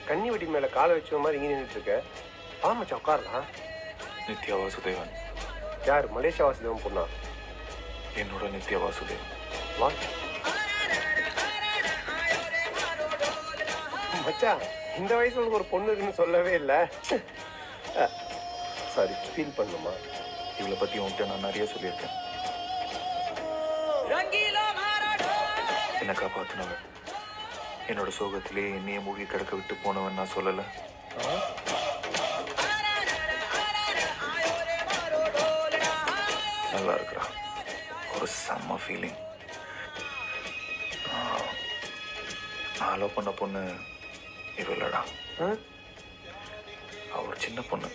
கன்னி வெடி மேல காலை வச்ச மாதிரி இங்கே நின்றுட்டு இருக்க. வா மச்சான் உட்காரலாம். நித்யா வாசுதேவன். யார்? மலேசியா வாசுதேவன் பொண்ணா? என்னோட நித்யா வாசுதேவன். வா மச்சான், இந்த வயசுல ஒரு பொண்ணு இருக்குன்னு சொல்லவே இல்லை. சாரி, ஃபீல் பண்ணுமா? இவளை பத்தி உன்கிட்ட நான் நிறைய சொல்லியிருக்கேன். என்ன காப்பாத்தினவன், என்னோட சோகத்திலே என்னைய மூழ்கி கிடக்க விட்டு போனவன் நான் சொல்லல. நல்லா இருக்கிறா. ஒரு செம்ம ஃபீலிங். நான் லவ் பண்ண பொண்ணு இவளடா. அவ ஒரு சின்ன பொண்ணு.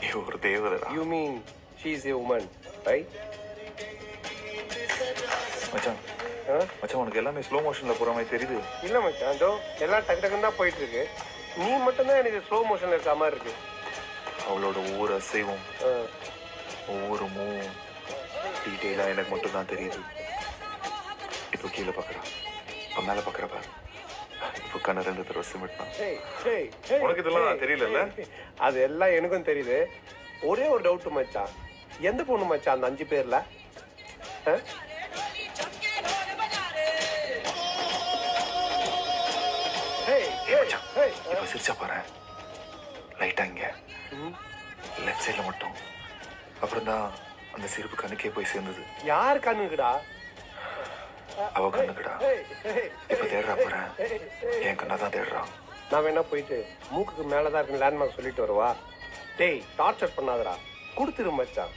இவ ஒரு தேவதடா. You mean she is a woman, right? மச்சான், மச்சான் உனக்கு எல்லாமே ஸ்லோ மோஷன்ல போற மாதிரி தெரியுது. இல்ல மச்சான், அதோ எல்லாம் டக்கு டக்குன்னு தான் போயிட்டு இருக்கு. நீ மட்டும்தான் எனக்கு ஸ்லோ மோஷன்ல இருக்க மாதிரி இருக்கு. அவளோட ஒவ்வொரு அசைவும் ஒவ்வொரு மூவும் டீட்டெயிலா எனக்கு மட்டும் தான் தெரியுது. இப்போ கீழே பாக்குறா, இப்போ மேல பாக்குறா பாரு. இப்போ கண்ண 2 தடவை சிமிட்னா. உனக்கு இதெல்லாம் தெரியல? அது எல்லாம் எனக்கும் தெரியுது. ஒரே ஒரு டவுட் மச்சான், எந்த பொண்ணு மச்சான் அந்த 5 பேர்ல? இப்போ சிரிச்சா பாரு, லைட்டா இங்க லெஃப்ட் சைட்ல மட்டும். அப்புறம் தான் அந்த சிரிப்பு கண்ணுக்கே போய் சேர்ந்தது. யார் கண்ணுக்குடா? அவ கண்ணுக்குடா. இப்ப தேடுறா பாரு, என் கண்ணா தான் தேடுறான். நான் வேணா போயிட்டு மூக்குக்கு மேலதான் இருக்கு லேண்ட்மார்க் சொல்லிட்டு வருவா. டேய், டார்ச்சர் பண்ணாதடா, கொடுத்துரு மச்சான்.